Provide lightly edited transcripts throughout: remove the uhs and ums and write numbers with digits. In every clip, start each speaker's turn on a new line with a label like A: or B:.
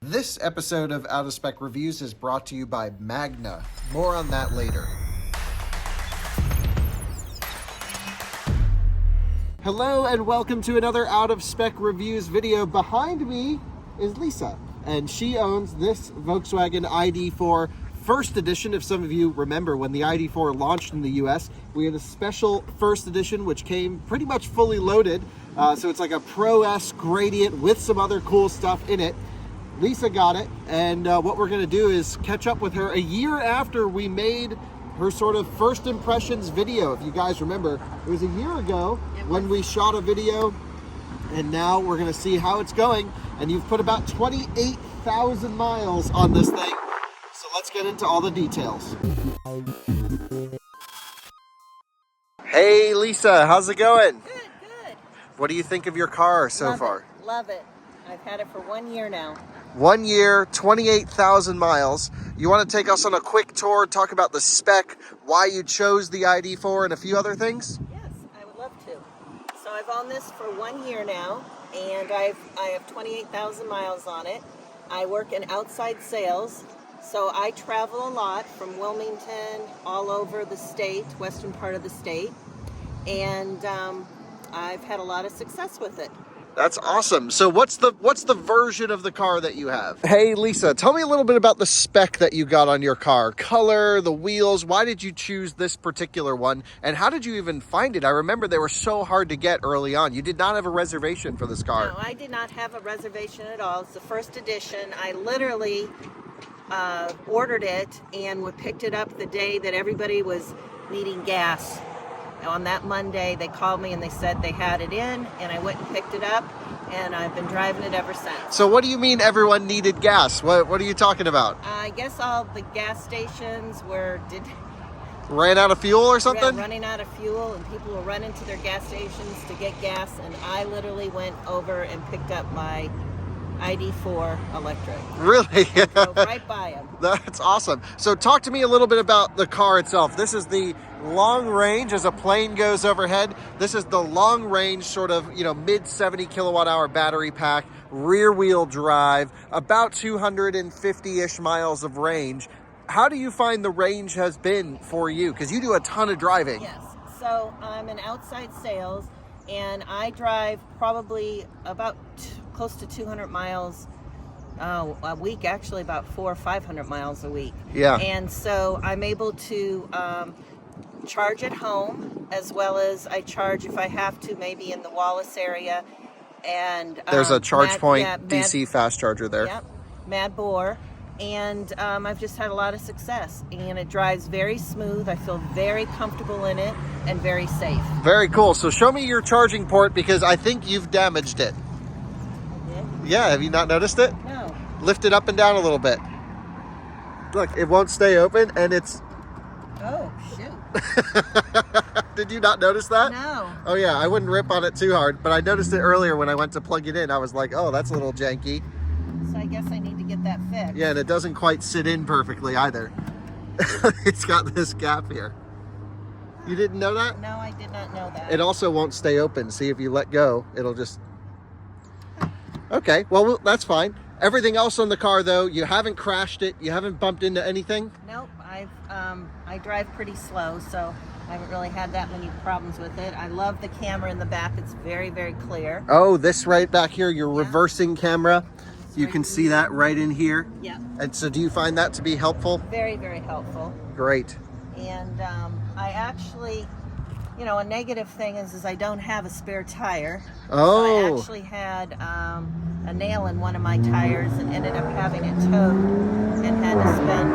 A: This episode of Out of Spec Reviews is brought to you by Magna. More on that later. Hello and welcome to another Out of Spec Reviews video. Behind me is Lisa, and she owns this Volkswagen ID.4 First Edition. If some of you remember when the ID.4 launched in the US, we had a special First Edition which came pretty much fully loaded. So it's like a Pro S Gradient with some other cool stuff in it. Lisa got it, and what we're going to do is catch up with her a year after we made her sort of first impressions video. If you guys remember, it was a year ago when we shot a video, and now we're going to see how it's going. And you've put about 28,000 miles on this thing, so let's get into all the details. Hey Lisa, how's it going?
B: Good, good.
A: What do you think of your car so far?
B: Love it. I've had it for 1 year now.
A: 1 year, 28,000 miles. You want to take us on a quick tour, talk about the spec, why you chose the ID.4, and a few other things?
B: Yes, I would love to. So I've owned this for 1 year now, and I have 28,000 miles on it. I work in outside sales, so I travel a lot from Wilmington, all over the state, western part of the state, and I've had a lot of success with it.
A: That's awesome. So what's the version of the car that you have? Hey Lisa, tell me a little bit about the spec that you got on your car. Color, the wheels, why did you choose this particular one? And how did you even find it? I remember they were so hard to get early on. You did not have a reservation for this car.
B: No, I did not have a reservation at all. It's the first edition. I literally ordered it and picked it up the day that everybody was needing gas. On that Monday, they called me and they said they had it in, and I went and picked it up, and I've been driving it ever since.
A: So what do you mean everyone needed gas? What are you talking about?
B: I guess all the gas stations
A: Ran out of fuel or something?
B: Running out of fuel, and people were running to their gas stations to get gas, and I literally went over and picked up my ID.4 electric.
A: Really?
B: Drove right by them.
A: That's awesome. So talk to me a little bit about the car itself. This is the long range as a plane goes overhead. This is the long range sort of, mid 70 kilowatt hour battery pack, rear wheel drive, about 250-ish miles of range. How do you find the range has been for you? Because you do a ton of driving.
B: Yes. So I'm in outside sales, and I drive probably about close to 200 miles a week, actually about 400 or 500 miles a week.
A: Yeah.
B: And so I'm able to charge at home, as well as I charge if I have to, maybe in the Wallace area. And
A: there's a charge point DC fast charger there.
B: Yep, Mad Bore. And I've just had a lot of success, and it drives very smooth. I feel very comfortable in it and very safe.
A: Very cool. So show me your charging port, because I think you've damaged it. Yeah, have you not noticed it?
B: No.
A: Lift it up and down a little bit. Look, it won't stay open, and it's...
B: Oh, shoot.
A: Did you not notice that?
B: No.
A: Oh yeah, I wouldn't rip on it too hard, but I noticed it earlier when I went to plug it in. I was like, oh, that's a little janky.
B: So I guess I need to get that fixed.
A: Yeah, and it doesn't quite sit in perfectly either. It's got this gap here. You didn't know that?
B: No, I did not know that.
A: It also won't stay open. See, if you let go, it'll just... Okay, well, that's fine. Everything else on the car, though, you haven't crashed it, you haven't bumped into anything?
B: Nope, I drive pretty slow, so I haven't really had that many problems with it. I love the camera in the back. It's very, very clear.
A: Oh, this right back here, your reversing camera. You can see that right in here.
B: Yeah.
A: And so do you find that to be helpful?
B: Very, very helpful.
A: Great.
B: And I actually, a negative thing is I don't have a spare tire.
A: Oh.
B: So I actually had a nail in one of my tires and ended up having it towed and had to spend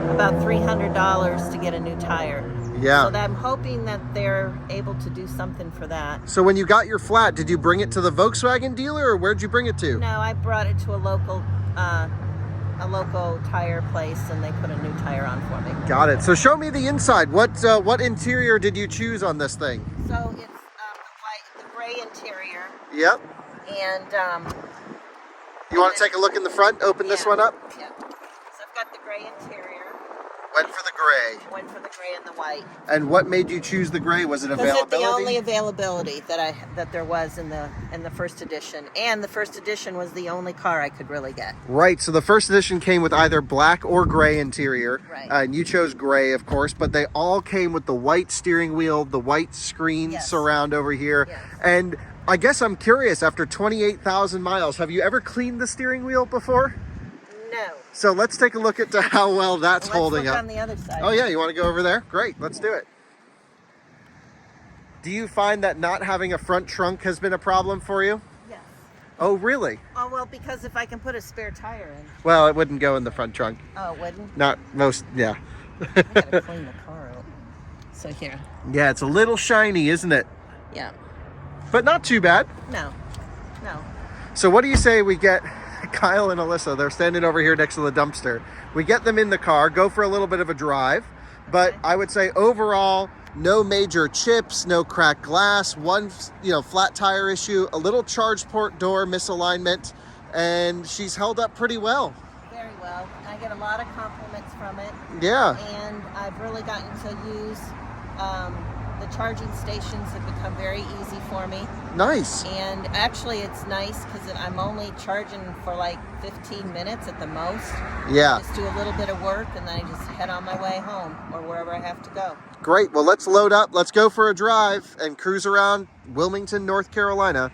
B: about $300 to get a new tire.
A: Yeah.
B: So I'm hoping that they're able to do something for that.
A: So when you got your flat, did you bring it to the Volkswagen dealer, or where'd you bring it to?
B: No, I brought it to a local tire place, and they put a new tire on for me.
A: Got it. So show me the inside. What interior did you choose on this thing?
B: So it's the gray interior.
A: Yep.
B: And
A: you want to take a look in the front? Open this one up?
B: Yeah. So I've got the gray interior.
A: Went for the gray.
B: Went for the gray and the white.
A: And what made you choose the gray? Was it
B: Because
A: availability?
B: it's the only availability that there was in the first edition, and the first edition was the only car I could really get.
A: Right. So the first edition came with either black or gray interior.
B: Right.
A: And you chose gray, of course, but they all came with the white steering wheel, the white screen
B: Yes.
A: surround over here.
B: Yes.
A: And I guess I'm curious, after 28,000 miles, have you ever cleaned the steering wheel before?
B: No.
A: So let's take a look at how well that's holding
B: Let's look
A: up.
B: on the other side.
A: Oh yeah, you want to go over there? Great, let's do it. Do you find that not having a front trunk has been a problem for you?
B: Yes.
A: Oh really?
B: Oh well, because if I can put a spare tire in.
A: Well, it wouldn't go in the front trunk.
B: Oh, it wouldn't?
A: Not most, yeah.
B: I gotta clean the car out. So here.
A: Yeah, it's a little shiny, isn't it?
B: Yeah.
A: But not too bad.
B: No. No.
A: So what do you say we get Kyle and Alyssa? They're standing over here next to the dumpster. We get them in the car, go for a little bit of a drive, but
B: Okay.
A: I would say overall, no major chips, no cracked glass, one flat tire issue, a little charge port door misalignment, and she's held up pretty well.
B: Very well. I get a lot of compliments from it,
A: Yeah,
B: and I've really gotten to use the charging stations have become very easy for me.
A: nice.
B: And actually, it's nice because I'm only charging for like 15 minutes at the most.
A: Yeah,
B: Just do a little bit of work, and then I just head on my way home or wherever I have to go.
A: great. Well, let's load up. Let's go for a drive and cruise around Wilmington, North Carolina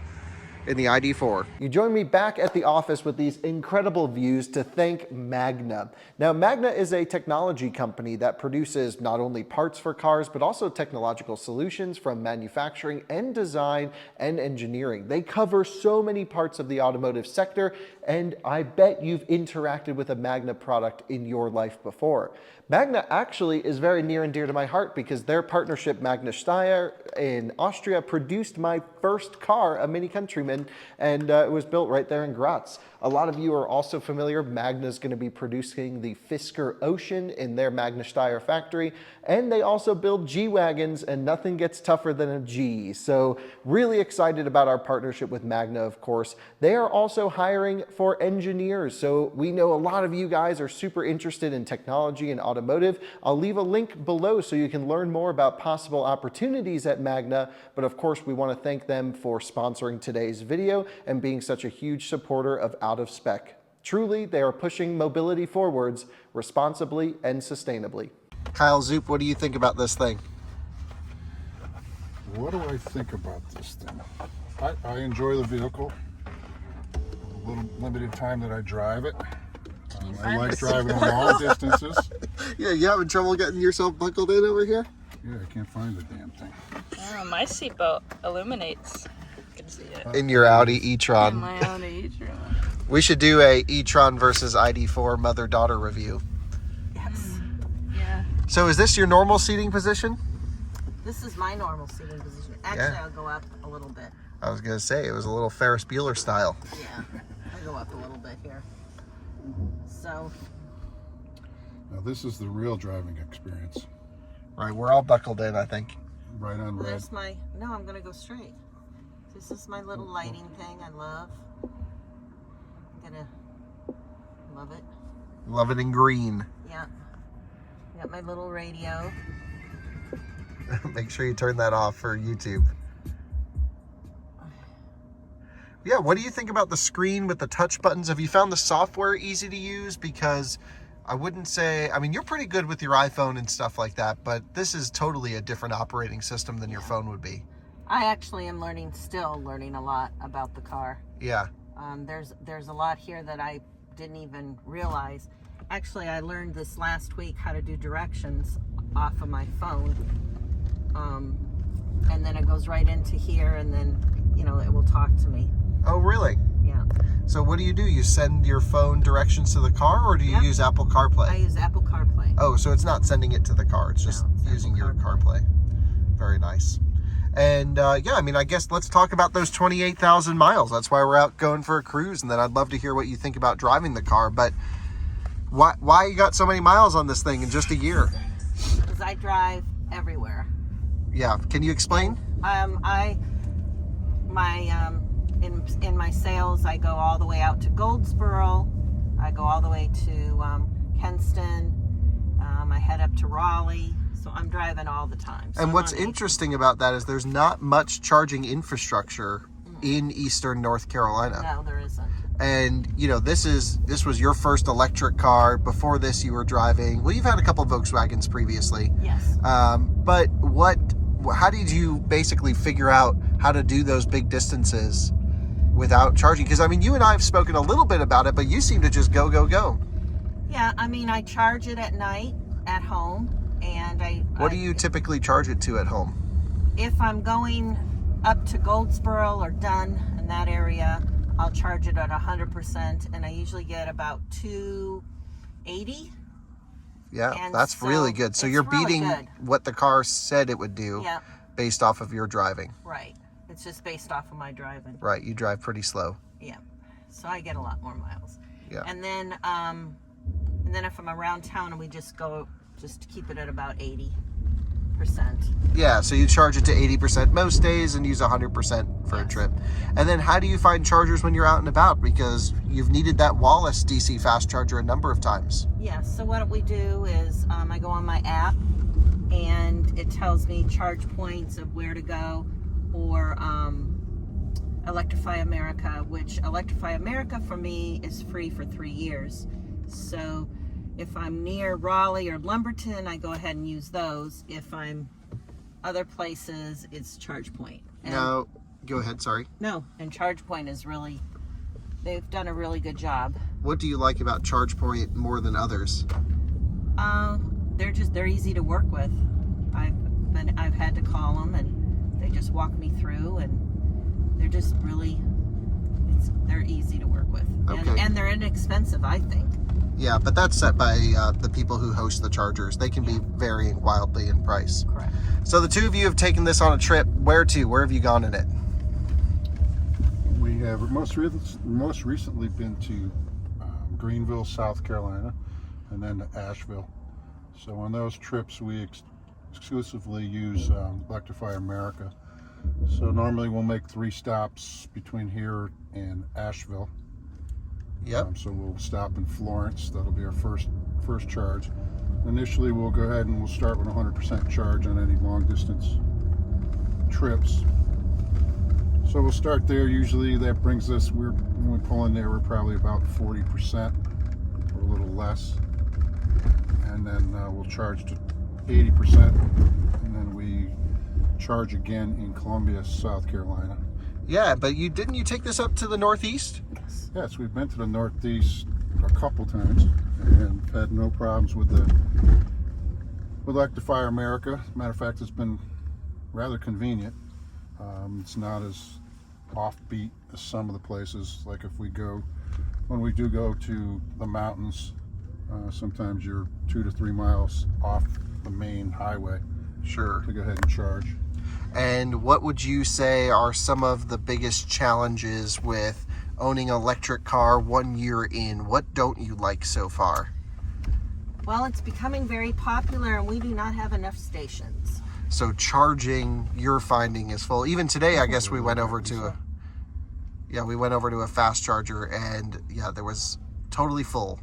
A: in the ID.4. You join me back at the office with these incredible views to thank Magna. Now, Magna is a technology company that produces not only parts for cars, but also technological solutions from manufacturing and design and engineering. They cover so many parts of the automotive sector, and I bet you've interacted with a Magna product in your life before. Magna actually is very near and dear to my heart because their partnership, Magna Steyr in Austria, produced my first car, a Mini Countryman, and it was built right there in Graz. A lot of you are also familiar, Magna's going to be producing the Fisker Ocean in their Magna Steyr factory, and they also build G-Wagons, and nothing gets tougher than a G. So really excited about our partnership with Magna, of course. They are also hiring for engineers, so we know a lot of you guys are super interested in technology and automotive. I'll leave a link below so you can learn more about possible opportunities at Magna, but of course we want to thank them for sponsoring today's video and being such a huge supporter of Out of Spec. Truly, they are pushing mobility forwards responsibly and sustainably. Kyle Zoop, what do you think about this thing?
C: What do I think about this thing? I enjoy the vehicle. A little limited time that I drive it. I like driving long distances.
A: Yeah, you having trouble getting yourself buckled in over here?
C: Yeah, I can't find the damn thing.
D: Oh, my seatbelt illuminates. You can see it.
A: In your Audi e-tron.
D: My own e-tron.
A: We should do a e-tron versus ID.4 mother-daughter review.
B: Yes.
D: Yeah.
A: So is this your normal seating position?
B: This is my normal seating position. Actually,
A: Yeah.
B: I'll go up a little bit.
A: I was going to say, it was a little Ferris Bueller style.
B: Yeah. I'll go up a little bit here. So,
C: Now this is the real driving experience.
A: All right, we're all buckled in, I think.
C: Right on red.
B: there's my... No, I'm going to go straight. This is my little lighting thing I love. Love it.
A: Love it in green.
B: Yeah. Got my little radio.
A: Make sure you turn that off for YouTube. Yeah, what do you think about the screen with the touch buttons? Have you found the software easy to use? Because I wouldn't say, I mean, you're pretty good with your iPhone and stuff like that, but this is totally a different operating system than your phone would be.
B: I actually am still learning a lot about the car.
A: Yeah.
B: There's a lot here that I didn't even realize. Actually, I learned this last week how to do directions off of my phone. And then it goes right into here, and then, it will talk to me.
A: Oh, really?
B: Yeah.
A: So what do? You send your phone directions to the car, or do you
B: Yep.
A: use Apple CarPlay?
B: I use Apple CarPlay.
A: Oh, so it's not sending it to the car. It's just
B: No, it's
A: using
B: Apple
A: your CarPlay. Very nice. And yeah, I mean, I guess let's talk about those 28,000 miles. That's why we're out going for a cruise. And then I'd love to hear what you think about driving the car. But why you got so many miles on this thing in just a year?
B: Because I drive everywhere.
A: Yeah. Can you explain?
B: In my sales, I go all the way out to Goldsboro. I go all the way to Kenston. I head up to Raleigh. So I'm driving all the time. So
A: And
B: I'm
A: what's
B: on
A: interesting about that is there's not much charging infrastructure in eastern North Carolina.
B: No, there isn't.
A: And you know, this was your first electric car. Before this, you were driving. Well, you've had a couple Volkswagens previously.
B: Yes.
A: But how did you basically figure out how to do those big distances without charging? Because I mean, you and I have spoken a little bit about it, but you seem to just go.
B: Yeah, I mean, I charge it at night at home, and
A: What do you typically charge it to at home?
B: if I'm going up to Goldsboro or Dunn in that area, I'll charge it at 100%, and I usually get about 280.
A: Yeah,
B: And
A: that's
B: so
A: really good. So
B: it's
A: you're
B: really
A: beating
B: good.
A: what the car said it would do
B: Yeah,
A: based off of your driving.
B: right. It's just based off of my driving.
A: Right, you drive pretty slow.
B: Yeah, so I get a lot more miles.
A: Yeah.
B: And then if I'm around town and we just keep it at about 80%.
A: Yeah, so you charge it to 80% most days and use 100% for a
B: Yes.
A: trip. And then how do you find chargers when you're out and about? Because you've needed that Wallace DC fast charger a number of times.
B: Yeah, so what we do is I go on my app and it tells me charge points of where to go, or Electrify America, which Electrify America for me is free for 3 years. So if I'm near Raleigh or Lumberton, I go ahead and use those. If I'm other places, it's ChargePoint. And
A: No, go ahead, sorry.
B: No, and ChargePoint is they've done a really good job.
A: What do you like about ChargePoint more than others?
B: They're easy to work with. I've had to call them and they just walk me through, and they're just they're easy to work with.
A: Okay.
B: And they're inexpensive, I think.
A: Yeah, but that's set by the people who host the chargers. They can be varying wildly in price.
B: Correct.
A: So the two of you have taken this on a trip. Where to? Where have you gone in it?
C: We have most recently been to Greenville, South Carolina, and then to Asheville. So on those trips, we exclusively use Electrify America. So normally we'll make 3 stops between here and Asheville.
A: Yep.
C: So we'll stop in Florence. That'll be our first charge. Initially, we'll go ahead and we'll start with 100% charge on any long distance trips. So we'll start there. Usually that brings us, when we pull in there, we're probably about 40% or a little less. And then we'll charge to 80%. And then we charge again in Columbia, South Carolina.
A: Yeah, but didn't you take this up to the Northeast?
C: Yes, we've been to the Northeast a couple times and had no problems with Electrify America. Matter of fact, it's been rather convenient. It's not as offbeat as some of the places. Like when we do go to the mountains, sometimes you're 2 to 3 miles off the main highway.
A: Sure.
C: To go ahead and charge.
A: And what would you say are some of the biggest challenges with owning an electric car 1 year in? What don't you like so far?
B: Well, it's becoming very popular, and we do not have enough stations.
A: So charging, you're finding is full. Even today, I guess we went over to a fast charger, and yeah, there was totally full.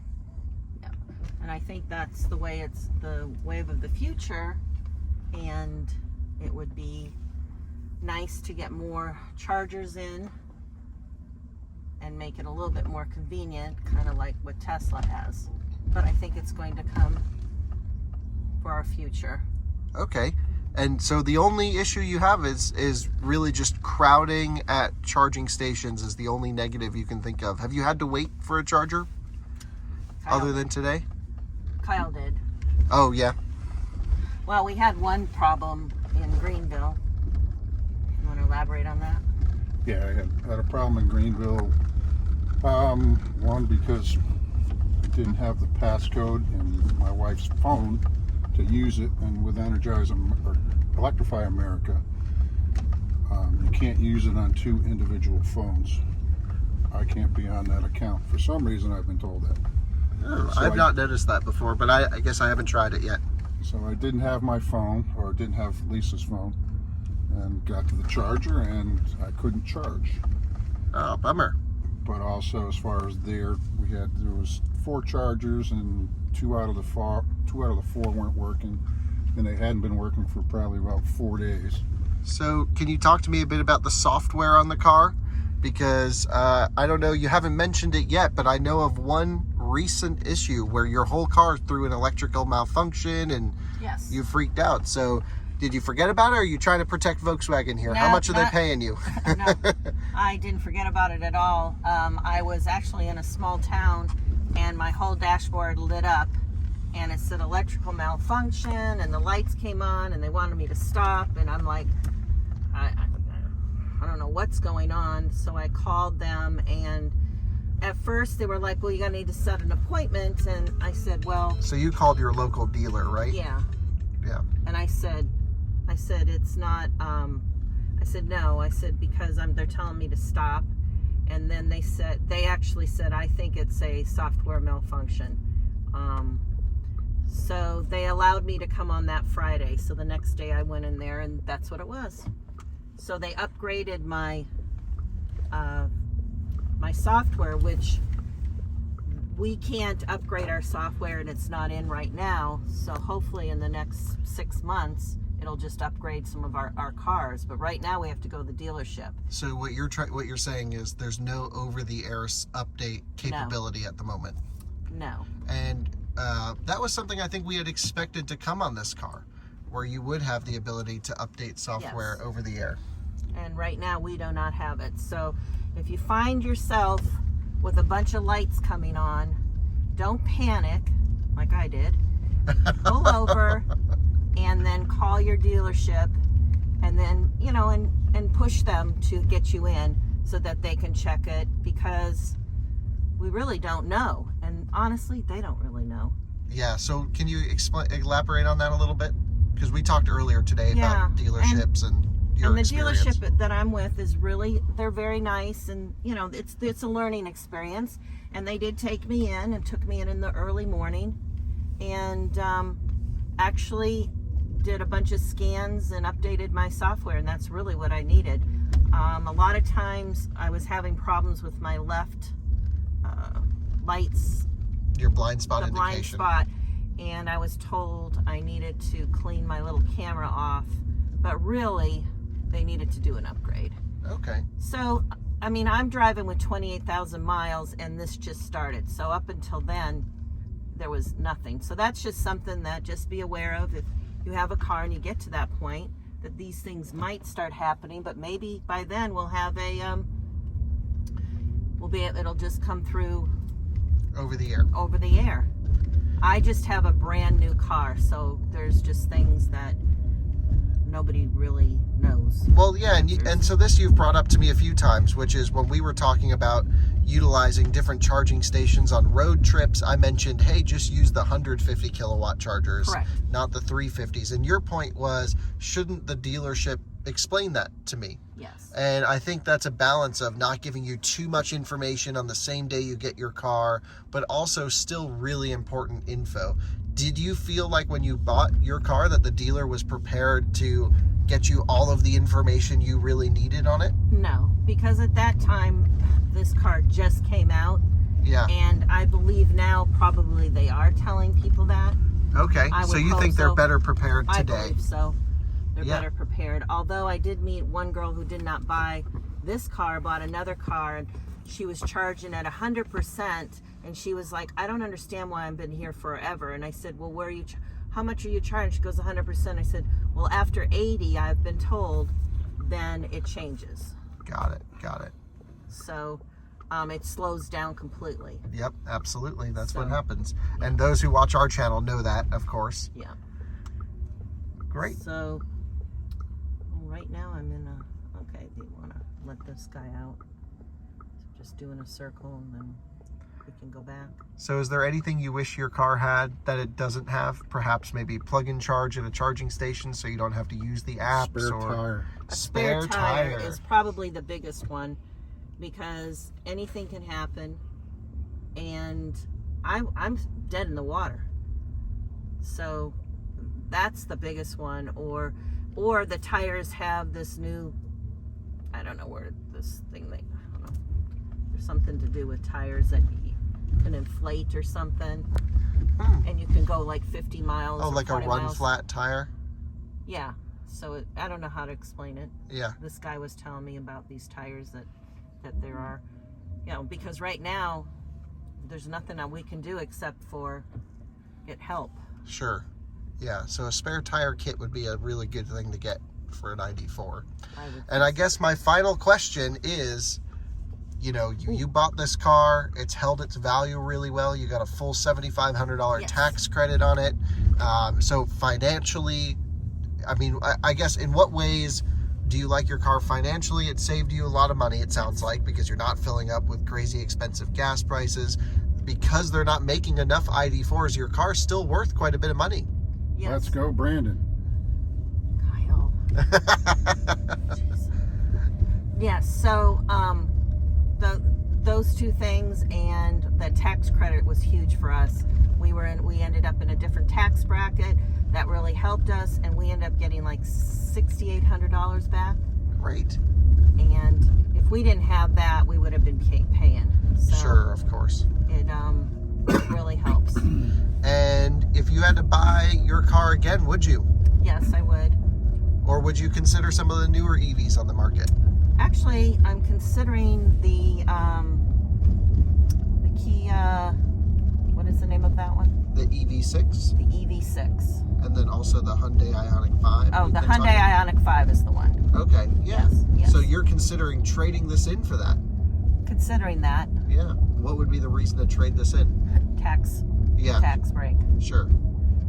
B: Yeah. And I think that's the way it's the wave of the future, and it would be nice to get more chargers in and make it a little bit more convenient, kind of like what Tesla has. But I think it's going to come for our future.
A: Okay. And so the only issue you have is really just crowding at charging stations is the only negative you can think of. Have you had to wait for a charger other than today?
B: Kyle did.
A: Oh, yeah.
B: Well, we had one problem in Greenville. You want to elaborate on that?
C: Yeah, I had a problem in Greenville. One, because I didn't have the passcode in my wife's phone to use it, and with Electrify America, you can't use it on 2 individual phones. I can't be on that account. For some reason, I've been told that.
A: Oh, I've not noticed that before, but I guess I haven't tried it yet.
C: So I didn't have my phone, or didn't have Lisa's phone, and got to the charger, and I couldn't charge.
A: Oh, bummer.
C: But also, as far as there was 4 chargers, and 2 out of the 2 out of the 4 weren't working, and they hadn't been working for probably about 4 days.
A: So can you talk to me a bit about the software on the car? Because I don't know, you haven't mentioned it yet, but I know of one recent issue where your whole car threw an electrical malfunction and
B: Yes.
A: you freaked out. So did you forget about it, or are you trying to protect Volkswagen here? How
B: No,
A: much are they paying you?
B: No, I didn't forget about it at all. I was actually in a small town, and my whole dashboard lit up, and it said electrical malfunction, and the lights came on, and they wanted me to stop, and I'm like, I don't know what's going on. So I called them, and at first they were like, well, you're gonna need to set an appointment, and I said, well,
A: So you called your local dealer, right?
B: yeah.
A: Yeah.
B: And I said it's not, I said no, I said because they're telling me to stop. And then they actually said, I think it's a software malfunction. So they allowed me to come on that Friday. So the next day I went in there, and that's what it was. So they upgraded my my software, which we can't upgrade our software, and it's not in right now. So hopefully in the next 6 months, it'll just upgrade some of our cars. But right now we have to go to the dealership.
A: So what you're saying is there's no over-the-air update capability at the moment.
B: No.
A: And that was something I think we had expected to come on this car, where you would have the ability to update software
B: Yes.
A: over the air.
B: And right now we do not have it. So if you find yourself with a bunch of lights coming on, don't panic like I did. Pull over and then call your dealership, and then, you know, and push them to get you in so that they can check it, because we really don't know. And honestly, they don't really know.
A: Yeah, so can you elaborate on that a little bit? Because we talked earlier today
B: Yeah,
A: about dealerships and your
B: And the
A: experience.
B: dealership that I'm with is really, they're very nice, and you know, it's a learning experience. And they did take me in and took me in the early morning, and actually did a bunch of scans and updated my software, and that's really what I needed. A lot of times I was having problems with my left lights,
A: Your blind spot
B: the blind
A: indication.
B: spot, and I was told I needed to clean my little camera off, but really they needed to do an upgrade.
A: Okay.
B: So, I mean, I'm driving with 28,000 miles, and this just started. So up until then, there was nothing. So that's just something that just be aware of if you have a car and you get to that point, that these things might start happening. But maybe by then we'll have it'll just come through
A: Over the air.
B: over the air. I just have a brand new car, so there's just things that nobody really knows.
A: Well, yeah, and so this you've brought up to me a few times, which is when we were talking about utilizing different charging stations on road trips, I mentioned, hey, just use the 150 kilowatt chargers,
B: Correct.
A: not the 350s. And your point was, shouldn't the dealership explain that to me?
B: Yes.
A: And I think that's a balance of not giving you too much information on the same day you get your car, but also still really important info. Did you feel like when you bought your car that the dealer was prepared to get you all of the information you really needed on it?
B: No, because at that time, this car just came out,
A: Yeah.
B: and I believe now probably they are telling people that.
A: Okay.
B: I
A: So
B: would
A: you
B: hope
A: think they're
B: so.
A: better prepared
B: I
A: today?
B: believe so. They're
A: Yeah.
B: better prepared. Although I did meet one girl who did not buy this car, bought another car, and she was charging at 100%, and she was like, I don't understand why I've been here forever. And I said, well, where are you? How much are you charging? She goes, 100%. I said, well, after 80, I've been told, then it changes.
A: Got it. Got it.
B: So it slows down completely.
A: Yep, absolutely. That's what
B: So,
A: happens. And those who watch our channel know that, of course.
B: Yeah.
A: Great.
B: So right now I'm in okay, do you want to let this guy out? So just doing a circle, and then we can go back.
A: So is there anything you wish your car had that it doesn't have? Perhaps maybe plug-in charge at a charging station so you don't have to use the apps,
C: Spare
A: or
C: tire.
B: A spare tire is probably the biggest one, because anything can happen, and I'm dead in the water. So that's the biggest one. Or the tires have this new, I don't know where this thing, I don't know. There's something to do with tires that you can inflate or something. and you can go like 50 miles.
A: Oh,
B: or
A: like a
B: 40
A: run
B: miles.
A: flat tire?
B: Yeah. So I don't know how to explain it.
A: Yeah.
B: This guy was telling me about these tires that there are, you know, because right now there's nothing that we can do except for get help.
A: Sure. Yeah, so a spare tire kit would be a really good thing to get for an ID.4. And I guess my final question is, you know, you bought this car, it's held its value really well, you got a full $7,500 tax credit on it. So financially, I mean, I guess in what ways do you like your car financially? It saved you a lot of money, it sounds like, because you're not filling up with crazy expensive gas prices. Because they're not making enough ID.4s, your car's still worth quite a bit of money.
B: Yes.
C: Let's go, Brandon.
B: Kyle. Yes, so those two things and the tax credit was huge for us. We ended up in a different tax bracket that really helped us, and we ended up getting like $6,800 back.
A: Great.
B: And if we didn't have that, we would have been paying. So
A: Sure, of course.
B: It really helps.
A: And if you had to buy your car again, would you?
B: Yes, I would.
A: Or would you consider some of the newer EVs on the market?
B: Actually, I'm considering the Kia. What is the name of that one?
A: The EV6,
B: The EV6.
A: and then also the Hyundai Ioniq 5.
B: Oh,
A: we've
B: the
A: been
B: Hyundai
A: talking-
B: Ioniq 5 is the one.
A: Okay, yeah.
B: Yes.
A: So you're considering trading this in for that?
B: Considering that
A: Yeah. What would be the reason to trade this in?
B: tax
A: Yeah,
B: break,
A: sure.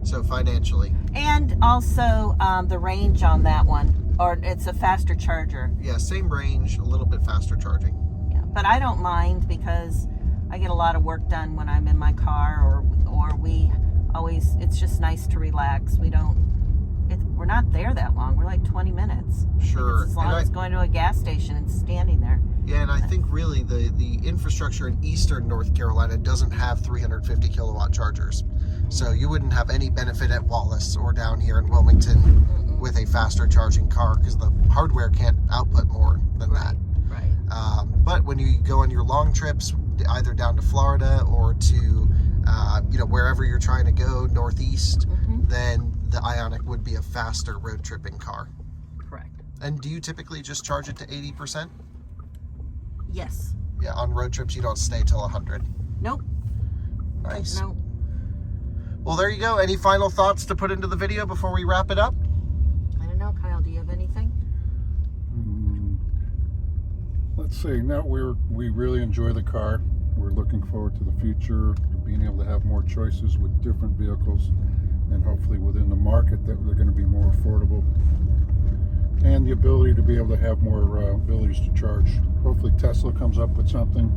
A: So financially.
B: and also the range on that one, or it's a faster charger.
A: Yeah, same range, a little bit faster charging.
B: Yeah, but I don't mind because I get a lot of work done when I'm in my car, or we always. It's just nice to relax. We're not there that long. We're like 20 minutes.
A: Sure.
B: It's as long
A: And
B: as going to a gas station and standing there.
A: Yeah, and I think really the infrastructure in eastern North Carolina doesn't have 350 kilowatt chargers. So you wouldn't have any benefit at Wallace or down here in Wilmington with a faster charging car because the hardware can't output more than that.
B: Right.
A: But when you go on your long trips, either down to Florida or to wherever you're trying to go, northeast, then the Ioniq would be a faster road tripping car.
B: Correct.
A: And do you typically just charge it to 80%?
B: Yes.
A: Yeah, on road trips you don't stay till 100.
B: Nope.
A: Nice.
B: Nope.
A: Well, there you go. Any final thoughts to put into the video before we wrap it up?
B: I don't know, Kyle. Do you have anything?
C: Let's see. No, we really enjoy the car. We're looking forward to the future, being able to have more choices with different vehicles, and hopefully within the market that they're going to be more affordable, and the ability to be able to have more abilities to charge. Hopefully Tesla comes up with something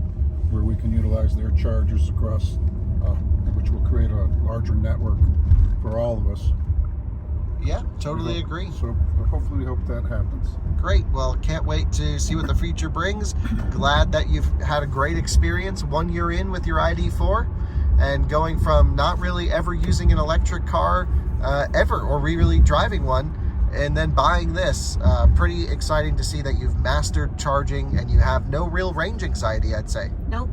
C: where we can utilize their chargers across, which will create a larger network for all of us.
A: Yeah, totally agree.
C: So hopefully we hope that happens.
A: Great. Well, can't wait to see what the future brings. Glad that you've had a great experience 1 year in with your ID.4 and going from not really ever using an electric car ever or really driving one and then buying this. Pretty exciting to see that you've mastered charging and you have no real range anxiety, I'd say.
B: Nope.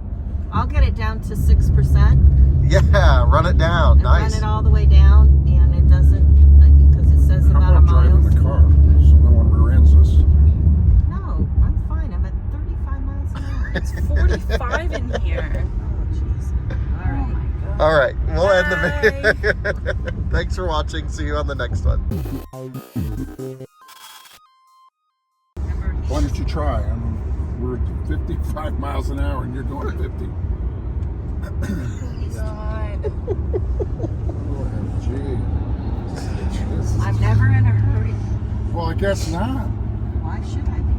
B: I'll get it down to 6%.
A: Yeah, run it down.
B: And
A: Nice.
B: run it all the way down, and it doesn't, because it says the
C: How
B: amount of
C: about driving
B: miles.
C: the car so no one rear ends us?
B: No, I'm fine. I'm at 35 miles an hour.
D: It's 45 in here.
B: Oh, jeez. All right.
D: Oh my god.
A: All right, we'll end the video. Thanks for watching. See you on the next one.
C: Why don't you try? I mean, we're at 55 miles an hour and you're going 50.
D: God.
C: Gee.
B: I'm never in a hurry.
C: Well, I guess not.
B: Why should I be?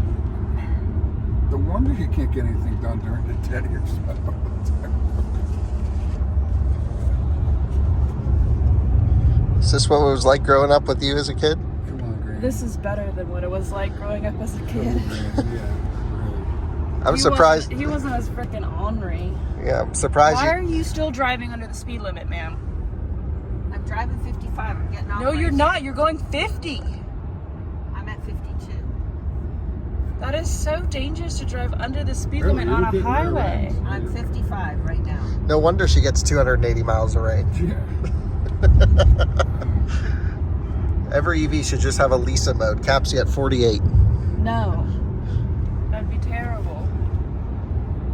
C: No wonder you can't get anything done during the dead of your spell.
A: Is this what it was like growing up with you as a kid?
C: Come on, Grant.
D: This is better than what it was like growing up as a kid.
C: Yeah, really.
A: I'm surprised.
D: He wasn't as freaking ornery.
A: Yeah, I'm surprised.
D: Why are you still driving under the speed limit, ma'am?
B: I'm driving 55. I'm getting off.
D: No,
B: my
D: you're
B: exit.
D: not. You're going 50.
B: I'm at 52.
D: That is so dangerous to drive under the speed
C: Really?
D: limit on
C: You're
D: a
C: getting there,
D: highway.
C: right?
B: I'm 55 right now.
A: No wonder she gets 280 miles of range.
C: Yeah.
A: Every EV should just have a Lisa mode. Caps you at 48.
D: No. That'd be terrible.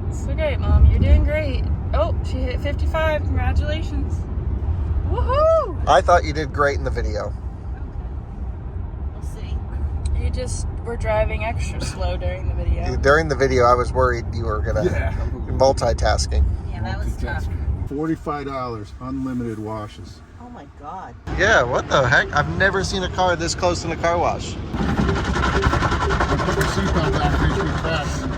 D: It's okay, Mom. You're doing great. Oh, she hit 55. Congratulations. Woohoo!
A: I thought you did great in the video.
B: We'll see.
D: You just were driving extra slow during the video.
A: During the video, I was worried you were gonna multitasking.
B: Yeah, that was tough.
C: $45, unlimited washes.
B: Oh my God.
A: Yeah, what the heck? I've never seen a car this close in a car wash.
C: I put the seatbelt down in case we crash.